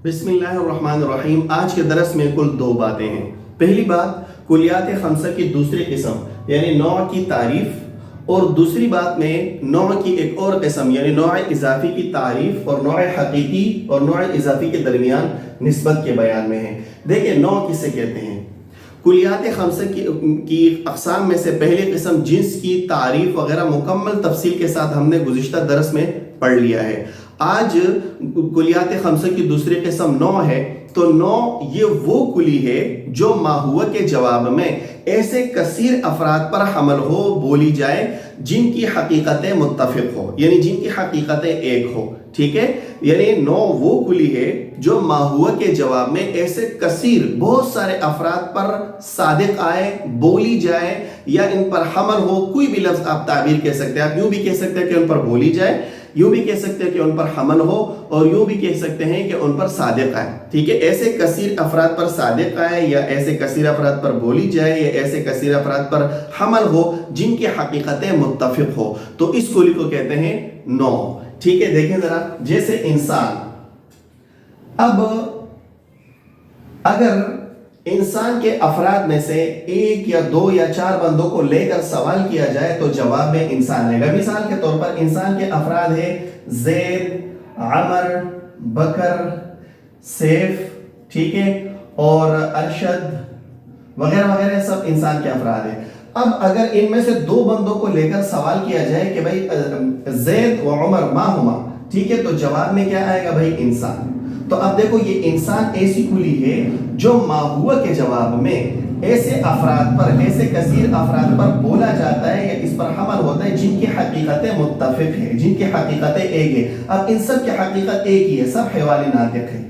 بسم اللہ الرحمن الرحیم۔ آج کے درس میں کل دو باتیں ہیں۔ پہلی بات کلیات خمسہ کی دوسری قسم یعنی نوع کی تعریف، اور دوسری بات میں نوع کی ایک اور قسم یعنی نوع اضافی کی تعریف اور نوع حقیقی اور نوع اضافی کے درمیان نسبت کے بیان میں ہے۔ دیکھیں نوع کسے کہتے ہیں۔ کلیات خمسہ کی اقسام میں سے پہلی قسم جنس کی تعریف وغیرہ مکمل تفصیل کے ساتھ ہم نے گزشتہ درس میں پڑھ لیا ہے۔ آج کلیات خمسہ کی دوسری قسم نوع ہے، تو نوع یہ وہ کلی ہے جو ما ہوا کے جواب میں ایسے کثیر افراد پر حمل ہو بولی جائے جن کی حقیقتیں متفق ہو، یعنی جن کی حقیقتیں ایک ہو۔ ٹھیک ہے، یعنی نوع وہ کلی ہے جو ما ہوا کے جواب میں ایسے کثیر بہت سارے افراد پر صادق آئے، بولی جائے یا ان پر حمل ہو۔ کوئی بھی لفظ آپ تعبیر کہہ سکتے ہیں، آپ یوں بھی کہہ سکتے ہیں کہ ان پر بولی جائے، یوں بھی کہہ سکتے ہیں کہ ان پر حمل ہو، اور یوں بھی کہہ سکتے ہیں کہ ان پر صادق آئے۔ ٹھیک ہے، ایسے کثیر افراد پر صادق آئے یا ایسے کثیر افراد پر بولی جائے یا ایسے کثیر افراد پر حمل ہو جن کی حقیقتیں متفق ہو، تو اس کلی کو کہتے ہیں نوع۔ ٹھیک ہے، دیکھیں ذرا، جیسے انسان۔ اب اگر انسان کے افراد میں سے ایک یا دو یا چار بندوں کو لے کر سوال کیا جائے تو جواب میں انسان آئے گا۔ مثال کے طور پر انسان کے افراد ہیں زید، عمر، بکر، سیف، ٹھیک ہے، اور ارشد وغیرہ وغیرہ، سب انسان کے افراد ہیں۔ اب اگر ان میں سے دو بندوں کو لے کر سوال کیا جائے کہ بھائی زید و عمر ما ہما، ٹھیک ہے، تو جواب میں کیا آئے گا بھائی انسان۔ تو اب دیکھو یہ انسان ایسی کلی ہے جو ما ہوا کے جواب میں ایسے افراد پر، ایسے کثیر افراد پر بولا جاتا ہے یا اس پر حمل ہوتا ہے جن کی حقیقتیں متفق ہیں، جن کی حقیقتیں ایک ہیں۔ اب ان سب کی حقیقت ایک ہی ہے، سب حیوان ناطق ہے۔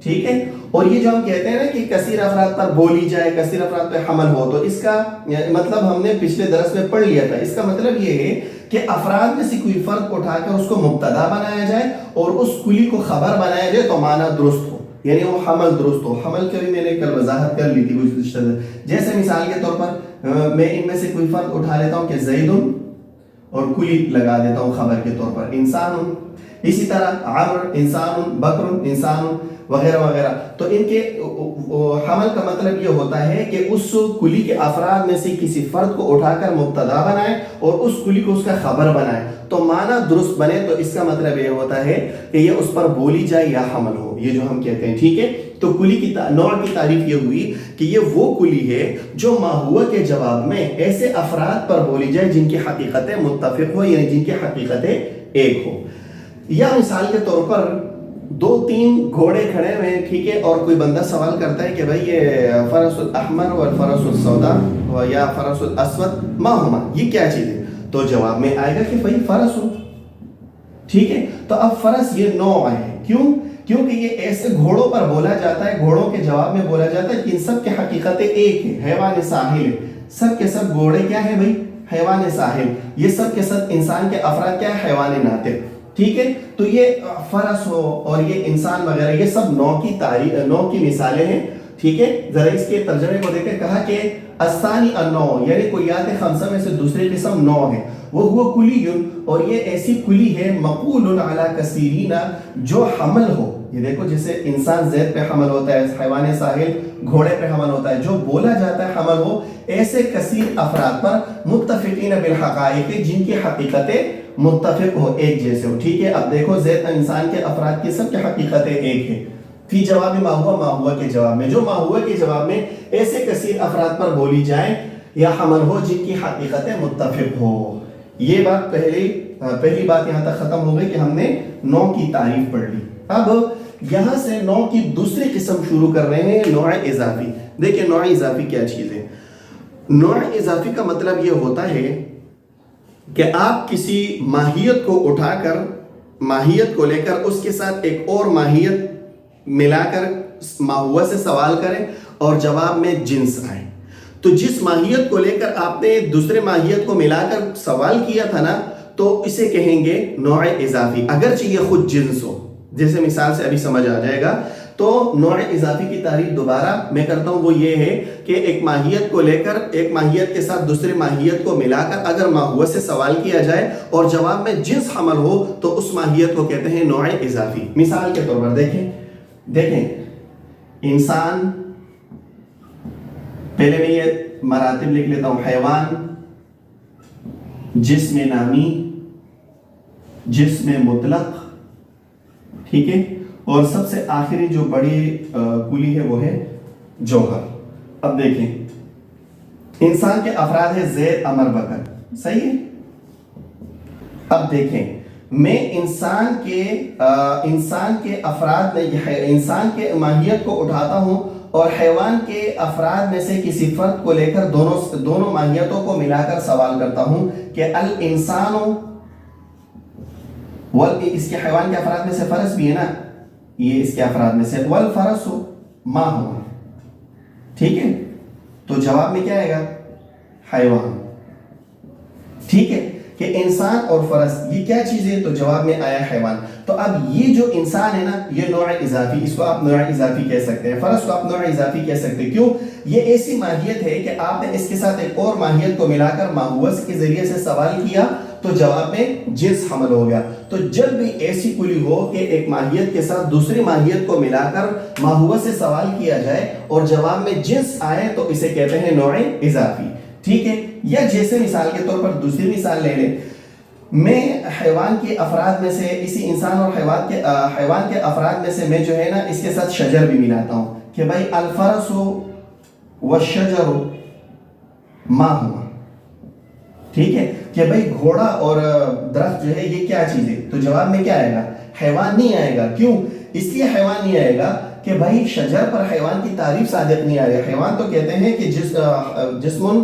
ٹھیک ہے، اور یہ جو ہم کہتے ہیں نا کہ کثیر افراد پر بولی جائے، کثیر افراد پر حمل ہو، تو اس کا مطلب ہم نے پچھلے درس میں پڑھ لیا تھا۔ اس کا مطلب یہ ہے کہ افراد میں سے کوئی فرد اٹھا کر اس کو مبتدا بنایا جائے اور اس کلی کو خبر بنایا جائے تو معنی درست ہو، یعنی وہ حمل درست ہو۔ حمل کی بھی میں نے کل وضاحت کر لی تھی۔ جیسے مثال کے طور پر میں ان میں سے کوئی فرد اٹھا لیتا ہوں کہ زید، اور کلی لگا دیتا ہوں خبر کے طور پر انسان۔ اسی طرح عمر انسان، بکر انسان وغیرہ وغیرہ۔ تو ان کے حمل کا مطلب یہ ہوتا ہے کہ اس کلی کے افراد میں سے کسی فرد کو اٹھا کر مبتدا بنائے اور اس کلی کو اس کا خبر بنائے تو معنی درست بنے، تو اس کا مطلب یہ ہوتا ہے کہ یہ اس پر بولی جائے یا حمل ہو، یہ جو ہم کہتے ہیں۔ ٹھیک ہے، تو کلی کی نوع کی تعریف یہ ہوئی کہ یہ وہ کلی ہے جو ما ہوا کے جواب میں ایسے افراد پر بولی جائے جن کی حقیقتیں متفق ہو، یعنی جن کی حقیقتیں ایک ہو۔ یا مثال کے طور پر دو تین گھوڑے کھڑے ہوئے ہیں، ٹھیک ہے، اور کوئی بندہ سوال کرتا ہے کہ بھائی یہ فرس الاحمر والفرس السودا یا فرس الاسود ما ہما، یہ کیا چیز ہے؟ تو جواب میں آئے گا کہ بھائی فرس ہو۔ ٹھیک ہے، تو اب فرس یہ نوع ہے، کیوں؟ کیونکہ یہ ایسے گھوڑوں پر بولا جاتا ہے، گھوڑوں کے جواب میں بولا جاتا ہے کہ ان سب کی حقیقتیں ایک ہے، حیوان ساحل ہے۔ سب کے سب گھوڑے کیا ہے بھائی؟ حیوان ساحل۔ یہ سب کے سب انسان کے افراد کیا ہے؟ حیوان ناطق۔ ٹھیک ہے، تو یہ فرس ہو اور یہ انسان وغیرہ، یہ سب نوع کی تعریف، نوع کی مثالیں ہیں۔ ٹھیک ہے، ذرا اس کے ترجمے کو دیکھ کے کہا کہ الثانی النوع، یعنی کلیات خمسہ میں سے دوسری قسم نوع ہے، وہ ہوا کلی، اور یہ ایسی کلی ہے مقول علی کثیرین جو حمل ہو۔ یہ دیکھو جیسے انسان زید پہ حمل ہوتا ہے، حیوان ساحل گھوڑے پہ حمل ہوتا ہے، جو بولا جاتا ہے حمل ہو ایسے کثیر افراد پر متفقین بالحقائق جن کی حقیقتیں متفق ہو، ایک جیسے ہو۔ ٹھیک ہے، اب دیکھو زید انسان کے افراد کی سب کی حقیقتیں ایک ہیں فی جواب ما ہوا کے جواب میں، جو ما ہوا کے جواب میں ایسے کثیر افراد پر بولی جائیں یا حمل ہو جن کی حقیقتیں متفق ہو۔ یہ بات پہلی بات یہاں تک ختم ہو گئی کہ ہم نے نوع کی تعریف پڑھ لی۔ اب یہاں سے نوع کی دوسری قسم شروع کر رہے ہیں، نوع اضافی۔ دیکھیں نوع اضافی کیا چیز ہے۔ نوع اضافی کا مطلب یہ ہوتا ہے کہ آپ کسی ماہیت کو اٹھا کر، ماہیت کو لے کر اس کے ساتھ ایک اور ماہیت ملا کر ما ہوا سے سوال کریں اور جواب میں جنس آئے۔ تو جس ماہیت کو لے کر آپ نے دوسرے ماہیت کو ملا کر سوال کیا تھا نا، تو اسے کہیں گے نوع اضافی، اگرچہ یہ خود جنس ہو۔ جیسے مثال سے ابھی سمجھ آ جائے گا۔ تو نوع اضافی کی تعریف دوبارہ میں کرتا ہوں، وہ یہ ہے کہ ایک ماہیت کو لے کر ایک ماہیت کے ساتھ دوسرے ماہیت کو ملا کر اگر ما ہوا سے سوال کیا جائے اور جواب میں جنس حمل ہو تو اس ماہیت کو کہتے ہیں نوع اضافی۔ مثال کے طور پر دیکھیں دیکھیں انسان، پہلے میں یہ مراتب لکھ لیتا ہوں، حیوان، جسم نامی، جسم مطلق، ٹھیک ہے، اور سب سے آخری جو بڑی کلی ہے وہ ہے جوہر۔ اب دیکھیں انسان کے افراد ہے زید، عمر، بکر، صحیح ہے۔ اب دیکھیں میں انسان کے افراد میں انسان کے ماہیت کو اٹھاتا ہوں اور حیوان کے افراد میں سے کسی فرد کو لے کر دونوں ماہیتوں کو ملا کر سوال کرتا ہوں کہ الانسان، اس کے حیوان کے افراد میں سے فرس بھی ہے نا، یہ اس کے افراد میں سے، والفرس ما ہوا، ٹھیک ہے، تو جواب میں کیا آئے گا؟ حیوان، ٹھیک ہے، کہ انسان اور فرس یہ کیا چیز ہے؟ تو جواب میں آیا حیوان۔ تو اب یہ جو انسان ہے نا، یہ نوع اضافی، اس کو آپ نوع اضافی کہہ سکتے ہیں، فرس کو آپ نوع اضافی کہہ سکتے ہیں۔ کیوں؟ یہ ایسی ماہیت ہے کہ آپ نے اس کے ساتھ ایک اور ماہیت کو ملا کر ماہوس کے ذریعے سے سوال کیا تو جواب میں جنس حمل ہو گیا۔ تو جب بھی ایسی کلی ہو کہ ایک ماہیت کے ساتھ دوسری ماہیت کو ملا کر ماہوس سے سوال کیا جائے اور جواب میں جنس آئے تو اسے کہتے ہیں نوع اضافی، ٹھیک ہے۔ یا جیسے مثال کے طور پر دوسری مثال لے لیں، میں حیوان کے افراد میں سے، اسی انسان اور حیوان کے افراد میں سے میں جو ہے نا اس کے ساتھ شجر بھی ملاتا ہوں کہ بھائی الفرس والشجر ما ہوا، ٹھیک ہے، کہ بھائی گھوڑا اور درخت جو ہے یہ کیا چیز ہے؟ تو جواب میں کیا آئے گا؟ حیوان نہیں آئے گا۔ کیوں؟ اس لیے حیوان نہیں آئے گا کہ بھائی شجر پر حیوان کی تعریف صادق نہیں آئے گا۔ حیوان تو کہتے ہیں کہ جسم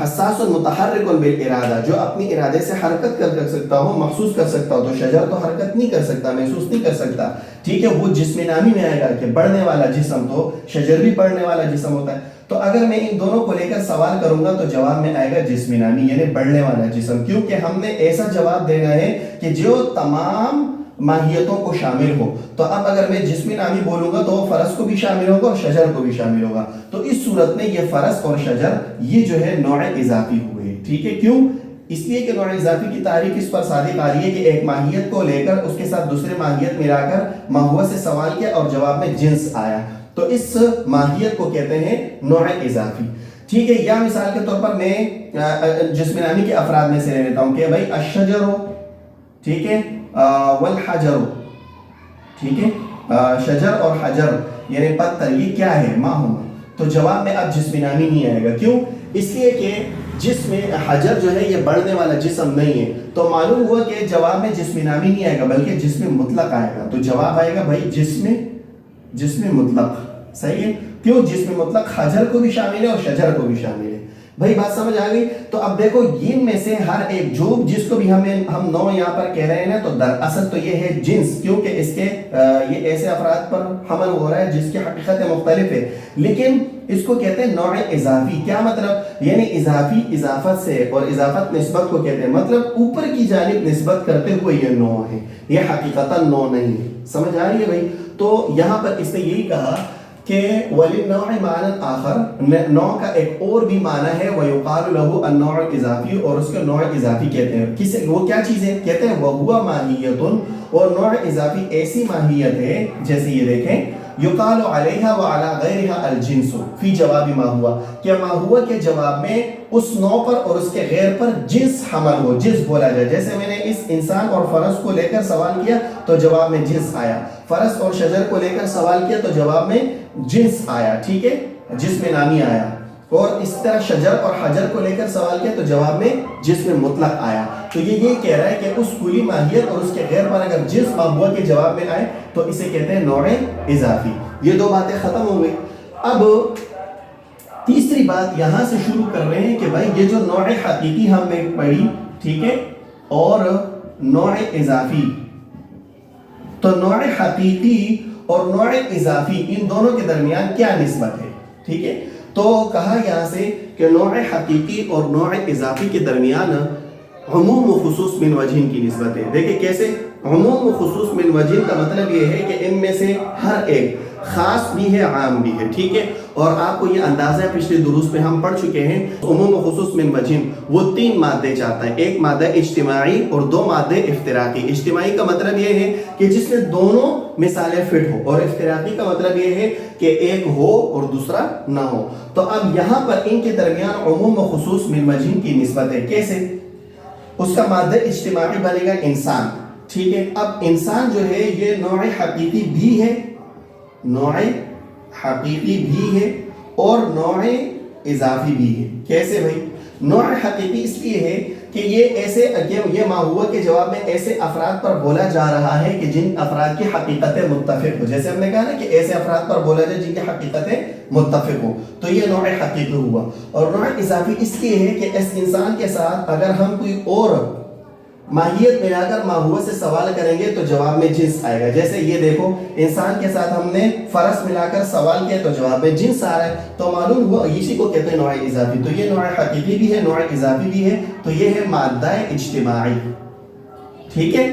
حساس متحرک بالارادہ، جو اپنی ارادے سے حرکت کر سکتا ہو، محسوس کر سکتا ہو۔ تو شجر تو حرکت نہیں کر سکتا، محسوس نہیں کر سکتا، ٹھیک ہے، وہ جسم نامی میں آئے گا کہ بڑھنے والا جسم، تو شجر بھی بڑھنے والا جسم ہوتا ہے۔ تو اگر میں ان دونوں کو لے کر سوال کروں گا تو جواب میں آئے گا جسم نامی، یعنی بڑھنے والا جسم، کیونکہ ہم نے ایسا جواب دینا ہے کہ جو تمام ماہیتوں کو شامل ہو۔ تو اب اگر میں جسم نامی بولوں گا تو وہ فرس کو بھی شامل ہوگا اور شجر کو بھی شامل ہوگا۔ تو اس صورت میں یہ فرس اور شجر یہ جو ہے نوع اضافی ہوئے، ٹھیک ہے۔ کیوں؟ اس لیے کہ نوع اضافی کی تعریف اس پر صادق آ رہی ہے کہ ایک ماہیت کو لے کر اس کے ساتھ دوسرے ماہیت ملا کر ماہوس سے سوال کیا اور جواب میں جنس آیا، تو اس ماہیت کو کہتے ہیں نوع اضافی، ٹھیک ہے۔ یا مثال کے طور پر میں جسم نامی کے افراد میں سے لے لیتا ہوں کہ بھائی الشجر، ٹھیک ہے، والحجر، ٹھیک ہے، شجر اور حجر یعنی پتھر یہ کیا ہے؟ ما ہوا، تو جواب میں اب جسم نامی نہیں آئے گا۔ کیوں؟ اس لیے کہ جسم حجر جو ہے یہ بڑھنے والا جسم نہیں ہے، تو معلوم ہوا کہ جواب میں جسم نامی نہیں آئے گا بلکہ جسم مطلق آئے گا۔ تو جواب آئے گا بھائی جسم مطلق، صحیح ہے۔ کیوں؟ جسم مطلق حجر کو بھی شامل ہے اور شجر کو بھی شامل ہے۔ بھائی بات سمجھ آ گئی؟ تو اب دیکھو ان میں سے ہر ایک جو جس کو بھی ہم نوع یہاں پر کہہ رہے ہیں نا، تو دراصل تو یہ ہے جنس، کیونکہ اس کے یہ ایسے افراد پر حمل ہو رہا ہے جس کی حقیقت مختلف ہے، لیکن اس کو کہتے ہیں نوع اضافی۔ کیا مطلب؟ یعنی اضافی اضافت سے، اور اضافت نسبت کو کہتے ہیں، مطلب اوپر کی جانب نسبت کرتے ہوئے یہ نوع ہے، یہ حقیقتا نوع نہیں ہے۔ سمجھ آ رہی ہے بھائی؟ تو یہاں پر اس نے یہی کہا کہ وَلِلنَّوْعِ مَعْنًى آخر، نوع کا ایک اور بھی معنی ہے، وَيُقَالُ لَهُ النَّوْعُ الْإِضَافِيُّ، اور اس کو نوع اضافی کہتے ہیں۔ وہ کیا چیز ہے؟ کہتے ہیں وَهُوَ مَاهِيَّةٌ، اور نوع اضافی ایسی ماہیت ہے، جیسے یہ دیکھیں يُقَالُ عَلَيْهَا وَعَلَى غَيْرِهَا الْجِنْسُ فِي جَوَابِ مَا هُوَ، کہ ما ہوا کے جواب میں اس نوع پر اور اس کے غیر پر جنس حمل ہو، جنس بولا جائے۔ جیسے میں نے اس انسان اور فرس کو لے کر سوال کیا تو جواب میں جنس آیا، فرس اور شجر کو لے کر سوال کیا تو جواب میں جنس آیا، ٹھیک ہے، جسم نامی آیا۔ اور اس طرح شجر اور حجر کو لے کر سوال کیا تو جواب میں جسم مطلق آیا۔ تو یہ کہہ رہا ہے کہ اس کلی ماہیت اور اس کے غیر پر اگر جنس ما ہوا کے جواب میں آئے تو اسے کہتے ہیں نوع اضافی۔ یہ دو باتیں ختم ہو گئی۔ اب تیسری بات یہاں سے شروع کر رہے ہیں کہ بھائی یہ جو نوع حقیقی ہم نے پڑھی، ٹھیک ہے، اور نوع اضافی، تو نوع حقیقی اور نوع اضافی ان دونوں کے درمیان کیا نسبت ہے، ٹھیک ہے۔ تو کہا یہاں سے کہ نوع حقیقی اور نوع اضافی کے درمیان عموم و خصوص من وجہن کی نسبت ہے. دیکھیں کیسے؟ عموم و خصوص من وجہن کا مطلب یہ ہے کہ ان میں سے ہر ایک خاص بھی ہے عام بھی ہے. ٹھیک ہے، اور آپ کو یہ اندازہ پچھلے دروس میں ہم پڑھ چکے ہیں. عموم و خصوص من وجہن وہ 3 مادے چاہتا ہے. ایک مادہ اجتماعی اور 2 مادے افتراقی. اجتماعی کا مطلب یہ ہے کہ جس میں دونوں مثالیں فٹ ہو، اور افتراقی کا مطلب یہ ہے کہ ایک ہو اور دوسرا نہ ہو. تو اب یہاں پر ان کے درمیان عموم و خصوص من وجہن کی نسبت ہے. کیسے؟ اس کا مادہ اجتماعی بنے گا انسان. ٹھیک ہے، اب انسان جو ہے یہ نوع حقیقی بھی ہے، نوع حقیقی بھی ہے اور نوع اضافی بھی ہے. کیسے بھائی؟ نوع حقیقی اس لیے ہے کہ یہ ما ہوا کے جواب میں ایسے افراد پر بولا جا رہا ہے کہ جن افراد کی حقیقتیں متفق ہو. جیسے ہم نے کہا نا کہ ایسے افراد پر بولا جائے جن کی حقیقتیں متفق ہو، تو یہ نوع حقیقی ہوا. اور نوع اضافی اس لیے ہے کہ اس انسان کے ساتھ اگر ہم کوئی اور ماہیت ملا کر ما ہوا سے سوال کریں گے تو جواب میں جنس آئے گا. جیسے یہ دیکھو، انسان کے ساتھ ہم نے فرس ملا کر سوال کیا تو جواب میں جنس آ رہا ہے. تو معلوم ہوا اسی کو کہتے ہیں نوع اضافی. تو یہ نوع حقیقی بھی ہے، نوع اضافی بھی ہے. تو یہ ہے مادہ اجتماعی. ٹھیک ہے.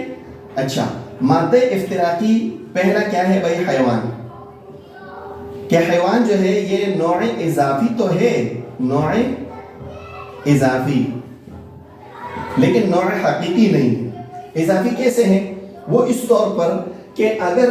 اچھا، مادہ افتراقی پہلا کیا ہے بھائی؟ حیوان. کہ حیوان جو ہے یہ نوع اضافی تو ہے، نوع اضافی، لیکن نوع حقیقی نہیں ہے. اضافی کیسے ہیں؟ وہ اس طور پر کہ اگر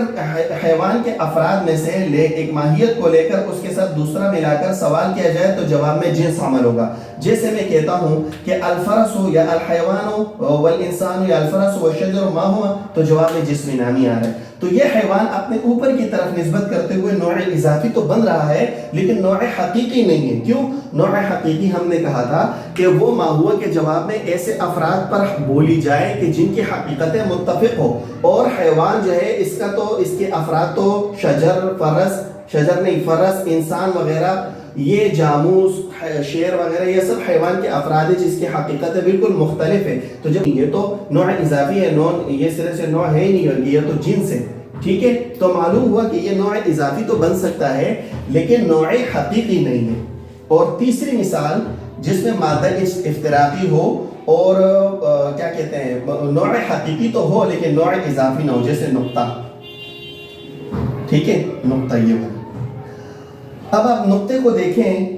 حیوان کے افراد میں سے ایک ماہیت کو لے کر اس کے ساتھ دوسرا ملا کر سوال کیا جائے تو جواب میں جنس عمل ہوگا. جیسے میں کہتا ہوں کہ الفرس یا الحیوان والانسان یا الفرس والشجر ما ہوا، تو جواب میں جسم نامی آ رہا ہے. تو یہ حیوان اپنے اوپر کی طرف نسبت کرتے ہوئے نوع اضافی تو بن رہا ہے لیکن نوع حقیقی نہیں ہے. کیوں؟ نوع حقیقی ہم نے کہا تھا کہ وہ ما ہوا کے جواب میں ایسے افراد پر بولی جائے کہ جن کی حقیقتیں متفق ہو. اور حیوان جو ہے اس کا تو اس کے افراد تو فرس، انسان وغیرہ، یہ جاموس، شیر وغیرہ، یہ سب حیوان کے افراد ہیں جس کی حقیقتیں بالکل مختلف ہے. تو جب یہ تو نوع اضافی ہے، یہ صرف سے نوع ہے ہی نہیں بلکہ یہ تو جنس ہے. ٹھیک ہے، تو معلوم ہوا کہ یہ نوع اضافی تو بن سکتا ہے لیکن نوع حقیقی نہیں ہے. اور تیسری مثال جس میں مادہ افتراقی ہو اور کیا کہتے ہیں، نوع حقیقی تو ہو لیکن نوع اضافی نہ ہو، جیسے نقطہ. ٹھیک ہے، نقطہ یہ ہو. اب آپ نقطے کو دیکھیں،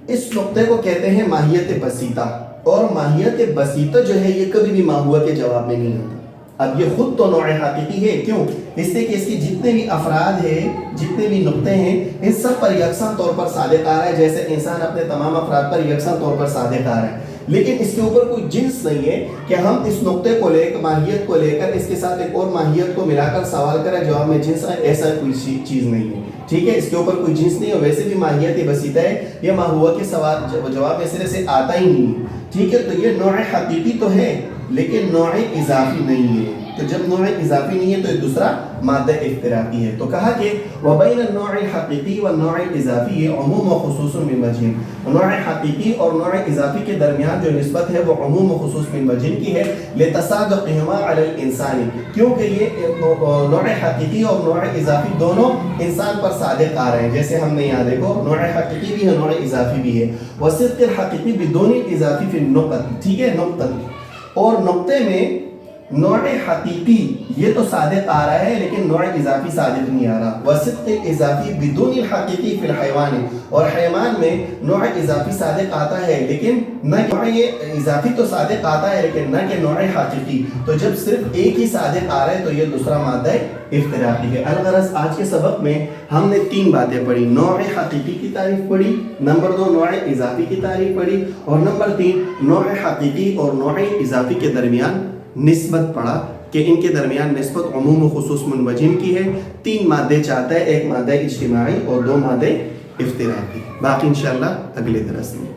اس نقطے کو کہتے ہیں ماہیت بسیطہ. اور ماہیت بسیطہ جو ہے یہ کبھی بھی ما ہوا کے جواب میں نہیں ہوتا. اب یہ خود تو نوع حقیقی ہے. کیوں؟ اس لیے کہ اس کی جتنے بھی افراد ہیں، جتنے بھی نقطے ہیں، ان سب پر یکساں طور پر صادق آ رہا ہے. جیسے انسان اپنے تمام افراد پر یکساں طور پر صادق آ رہا ہے، لیکن اس کے اوپر کوئی جنس نہیں ہے کہ ہم اس نقطے کو لے کر، ماہیت کو لے کر اس کے ساتھ ایک اور ماہیت کو ملا کر سوال کریں جواب میں جنس آئے. ایسا کوئی چیز نہیں ہے. ٹھیک ہے، اس کے اوپر کوئی جنس نہیں ہے. ویسے بھی ماہیت بسیطہ ہے، یہ ما ہوا کے سوال جواب میں سرے سے آتا ہی نہیں ہے. ٹھیک ہے، تو یہ نوع حقیقی تو ہے لیکن نوع اضافی نہیں ہے. تو جب نوع اضافی نہیں ہے تو ایک دوسرا مادہ افتراقی ہے. تو کہا کہ وبین النوع الحقیقی والنوع الاضافی عموم و خصوص من وجہن. نوع حقیقی اور نوع اضافی کے درمیان جو نسبت ہے وہ عموم و خصوص من وجہن کی ہے. لتصادقهما علی الانسان، کیونکہ یہ نوع حقیقی اور نوع اضافی دونوں انسان پر صادق آ رہے ہیں. جیسے ہم نے یہاں دیکھو، نوع حقیقی بھی ہے، نوع اضافی بھی ہے. وصدق الحقیقی بدون الاضافی فی النقط. ٹھیک ہے، نقطہ. اور نقطے میں نوع حقیقی یہ تو صادق آ رہا ہے لیکن نوع اضافی صادق نہیں آ رہا. وصدق الاضافی بدون الحقیقی فی الحیوان، اور حیوان میں نوع اضافی صادق آتا ہے لیکن نہ کہ نوع اضافی تو صادق آتا ہے لیکن نہ کہ نوع حقیقی. تو جب صرف ایک ہی صادق آ رہا ہے تو یہ دوسرا مادہ افتراقی ہے. الغرض آج کے سبق میں ہم نے 3 باتیں پڑھی. نوع حقیقی کی تعریف پڑھی، نمبر 2 نوع اضافی کی تعریف پڑھی، اور نمبر 3 نوع حقیقی اور نوع اضافی کے درمیان نسبت پڑھا کہ ان کے درمیان نسبت عموم و خصوص من وجہن کی ہے. 3 مادے چاہتا ہے، ایک مادہ اجتماعی اور 2 مادے افتراقی. باقی انشاءاللہ اگلے درس میں.